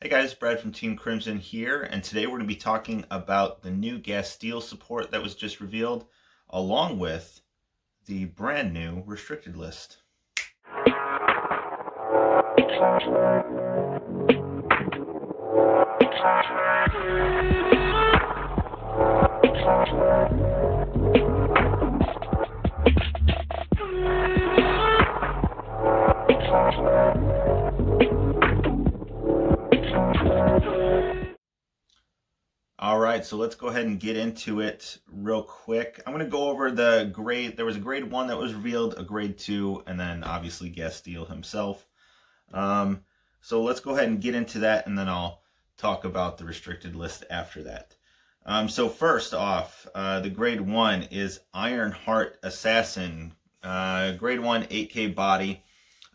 Hey guys, Brad from Team Crimson here, and today we're going to be talking about the new Gastille support that was just revealed, along with the brand new restricted list. All right, so let's go ahead and get into it real quick. I'm going to go over the grade. There was a grade 1 that was revealed, a grade 2, and then obviously Gastille himself. So let's go ahead and get into that, and then I'll talk about the restricted list after that. So first off, the grade 1 is Ironheart Assassin. Grade 1, 8K body.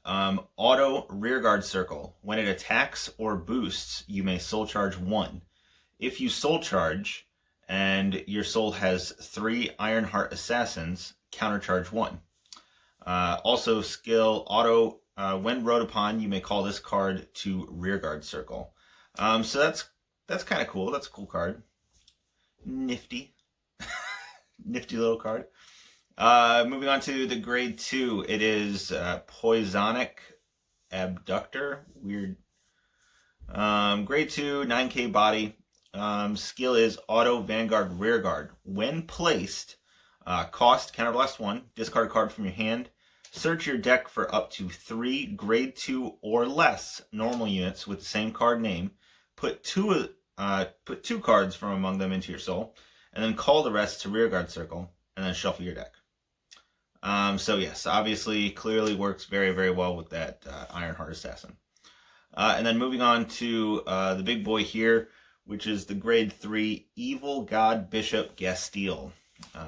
Auto rearguard circle. When it attacks or boosts, you may soul charge 1. If you soul charge and your soul has 3 Ironheart Assassins, countercharge 1. Also, skill auto, when rode upon, you may call this card to rearguard circle. So that's kind of cool. That's a cool card. Nifty. Nifty little card. Moving on to the grade 2, it is Poisonic Abductor. Weird. Grade 2, 9K body. Skill is Auto Vanguard Rearguard. When placed, cost Counterblast 1, discard a card from your hand, search your deck for up to 3 grade 2 or less normal units with the same card name, put two cards from among them into your soul, and then call the rest to Rearguard Circle, and then shuffle your deck. So yes, obviously, clearly works very, very well with that Ironheart Assassin. And then moving on to the big boy here, which is the grade 3 Evil God Bishop Gastille.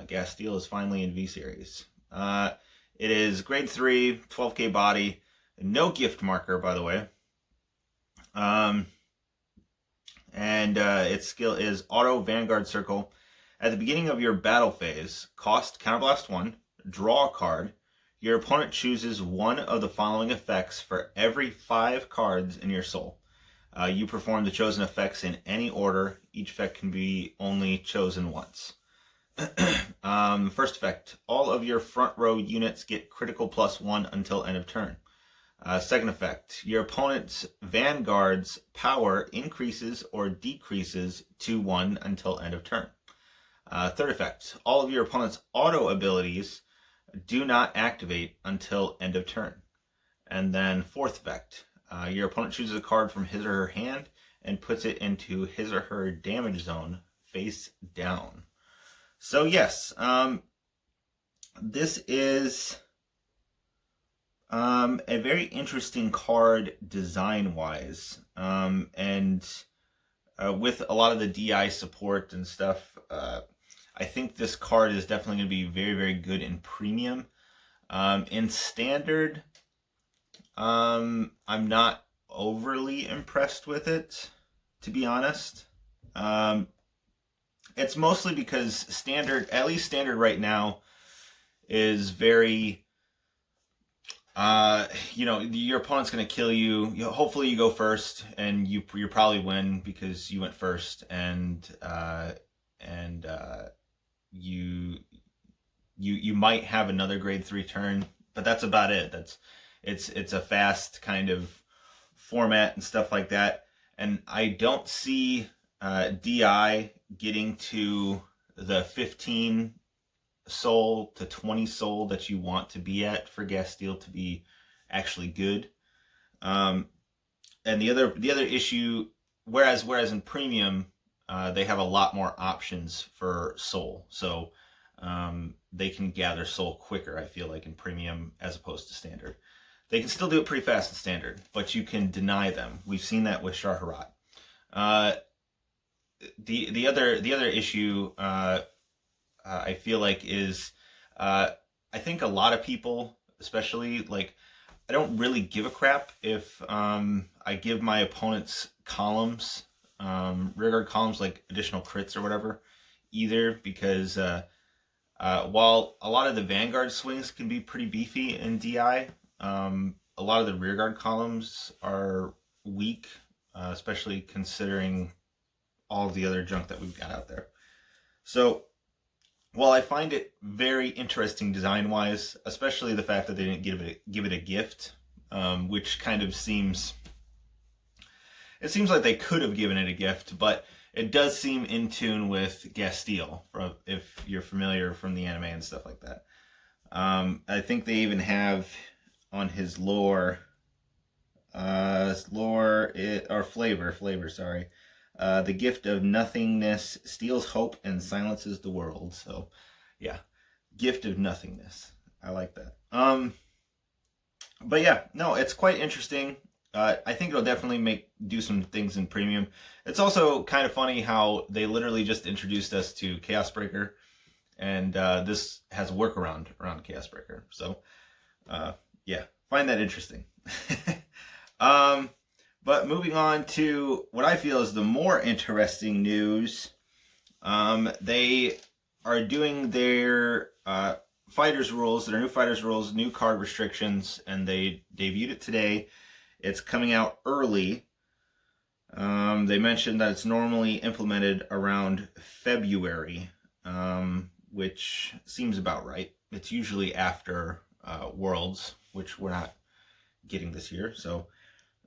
Gastille is finally in V-Series. It is grade 3, 12K body, no gift marker, by the way. Its skill is Auto Vanguard Circle. At the beginning of your battle phase, cost Counterblast 1, draw a card. Your opponent chooses one of the following effects for every 5 cards in your soul. You perform the chosen effects in any order. Each effect can be only chosen once. First effect, all of your front row units get critical +1 until end of turn. Second effect, your opponent's Vanguard's power increases or decreases to 1 until end of turn. Third effect, all of your opponent's auto abilities do not activate until end of turn. And then fourth effect, your opponent chooses a card from his or her hand and puts it into his or her damage zone face down. So yes, this is a very interesting card design-wise, and with a lot of the DI support and stuff, I think this card is definitely going to be very, very good in Premium. In Standard, I'm not overly impressed with it, to be honest. It's mostly because Standard, at least Standard right now, is very, your opponent's going to kill you. Hopefully you go first, and you probably win because you went first, and you might have another grade 3 turn, but that's about it. It's a fast kind of format and stuff like that, and I don't see DI getting to the 15 soul to 20 soul that you want to be at for Gastille to be actually good. And the other issue, whereas in Premium, they have a lot more options for soul, so they can gather soul quicker, I feel like, in Premium as opposed to Standard. They can still do it pretty fast in Standard, but you can deny them. We've seen that with Shahrat. The other issue I feel like is I think a lot of people, especially, like, I don't really give a crap if I give my opponent's columns, rearguard columns, like additional crits or whatever, either, because while a lot of the Vanguard swings can be pretty beefy in DI, a lot of the rearguard columns are weak especially considering all the other junk that we've got out there. So, while I find it very interesting design-wise, especially the fact that they didn't give it a gift, which kind of seems like they could have given it a gift, but it does seem in tune with Gastille, if you're familiar from the anime and stuff like that. I think they even have on his lore, flavor, sorry. The gift of nothingness steals hope and silences the world. So, yeah, gift of nothingness. I like that. But yeah, no, it's quite interesting. I think it'll definitely do some things in premium. It's also kind of funny how they literally just introduced us to Chaos Breaker, and this has a workaround around Chaos Breaker. So, yeah, find that interesting. But moving on to what I feel is the more interesting news, they are doing their fighters rules, their new fighters rules, new card restrictions, and they debuted it today. It's coming out early. They mentioned that it's normally implemented around February, which seems about right. It's usually after Worlds, which we're not getting this year. So,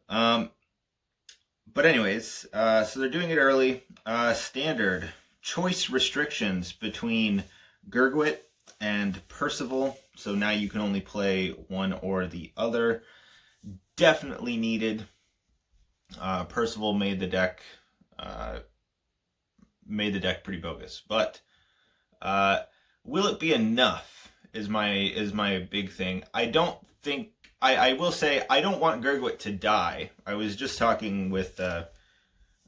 but anyways, so they're doing it early. Standard choice restrictions between Gurgwit and Percival. So now you can only play one or the other. Definitely needed. Percival made the deck pretty bogus, but will it be enough? Is my big thing. I don't think. I will say I don't want Gurgwit to die. I was just talking with some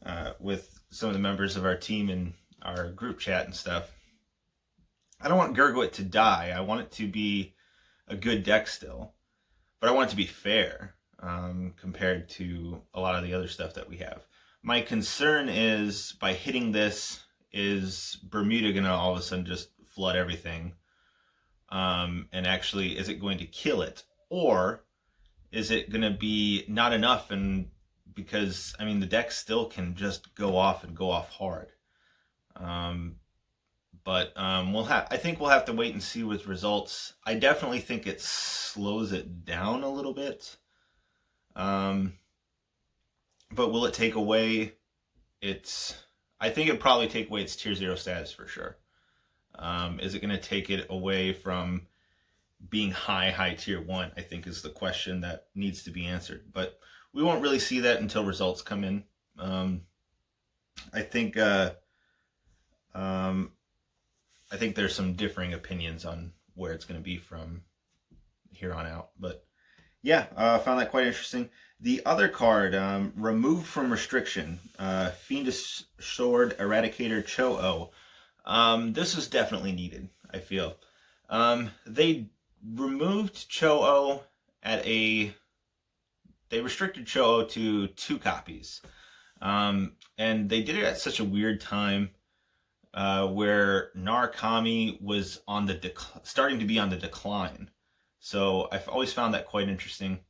of the members of our team in our group chat and stuff. I don't want Gurgwit to die. I want it to be a good deck still, but I want it to be fair compared to a lot of the other stuff that we have. My concern is by hitting this, is Bermuda gonna all of a sudden just flood everything? And actually, is it going to kill it? Or is it going to be not enough? And because, I mean, the deck still can just go off and go off hard. But I think we'll have to wait and see with results. I definitely think it slows it down a little bit. But will it take away I think it'd probably take away its tier 0 status for sure. Is it going to take it away from being high tier 1, I think is the question that needs to be answered. But we won't really see that until results come in. I think there's some differing opinions on where it's going to be from here on out. But yeah, I found that quite interesting. The other card, removed from restriction, Fiendish Sword Eradicator Cho-Oh. This is definitely needed, I feel. They removed Cho-Oh they restricted Cho-Oh to 2 copies. And they did it at such a weird time, where Narukami was starting to be on the decline. So I've always found that quite interesting.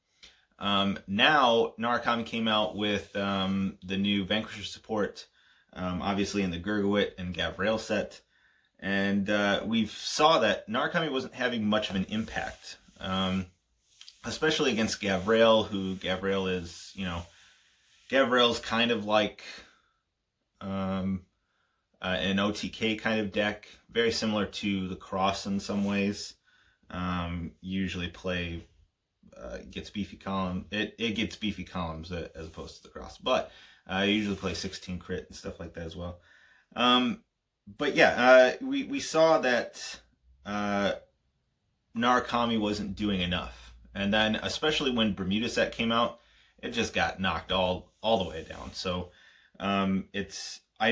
Now Narukami came out with the new Vanquisher support, obviously in the Gurgwit and Gavrail set. And we saw that Narukami wasn't having much of an impact, especially against Gavrail, who Gavrail is, Gavrail's kind of like an OTK kind of deck, very similar to the Cross in some ways. Usually play gets beefy column. It gets beefy columns as opposed to the Cross, but I usually play 16 crit and stuff like that as well. But yeah, we saw that Narukami wasn't doing enough, and then especially when Bermuda set came out, it just got knocked all the way down. So I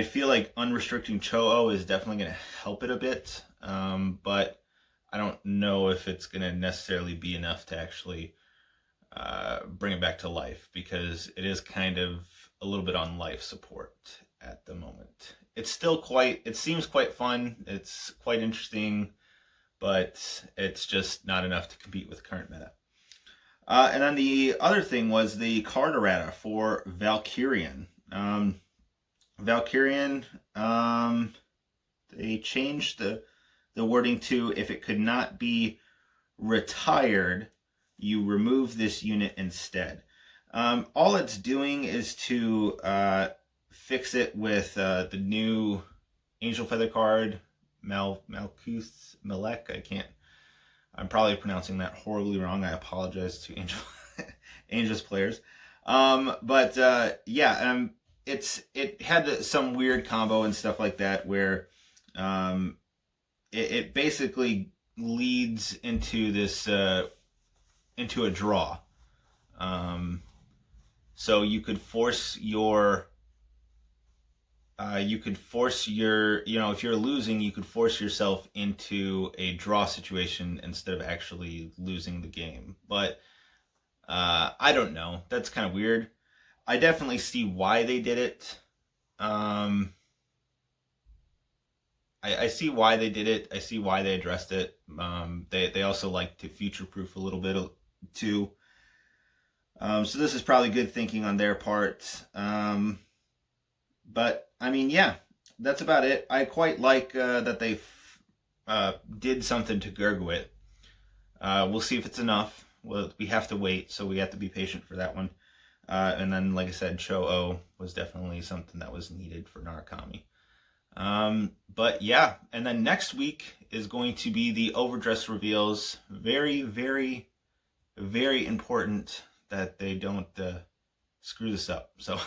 feel like unrestricting Cho-Oh is definitely going to help it a bit, but I don't know if it's going to necessarily be enough to actually bring it back to life, because it is kind of a little bit on life support at the moment. It's still it seems quite fun, it's quite interesting, but it's just not enough to compete with current meta. And then the other thing was the card errata for Valkyrian. Valkyrian, they changed the wording to, if it could not be retired, you remove this unit instead. All it's doing is to fix it with the new Angel Feather card, Malkuth Melek. I'm probably pronouncing that horribly wrong. I apologize to Angels players. It had some weird combo and stuff like that where it basically leads into this into a draw. So you could force your if you're losing, you could force yourself into a draw situation instead of actually losing the game. But I don't know. That's kind of weird. I definitely see why they did it. I see why they did it. I see why they addressed it. They also like to future-proof a little bit too. So this is probably good thinking on their part. But I mean, yeah, that's about it. I quite like that they did something to Gurguit. We'll see if it's enough. We have to wait, so we have to be patient for that one. And then, like I said, Cho-Oh was definitely something that was needed for Narukami. But yeah, and then next week is going to be the overdress reveals. Very, very, very important that they don't screw this up. So,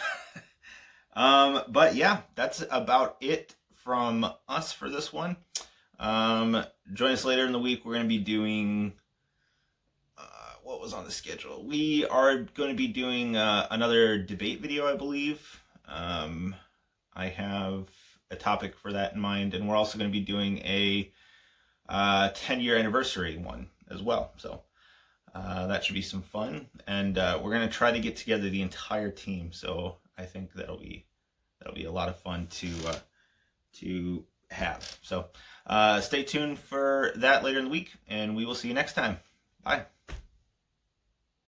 but yeah, that's about it from us for this one. Join us later in the week. We're going to be doing what was on the schedule. We are going to be doing another debate video, I believe. I have a topic for that in mind, and we're also going to be doing a 10-year anniversary one as well. So that should be some fun, and we're going to try to get together the entire team. So I think that'll be a lot of fun to have. So stay tuned for that later in the week, and we will see you next time. Bye.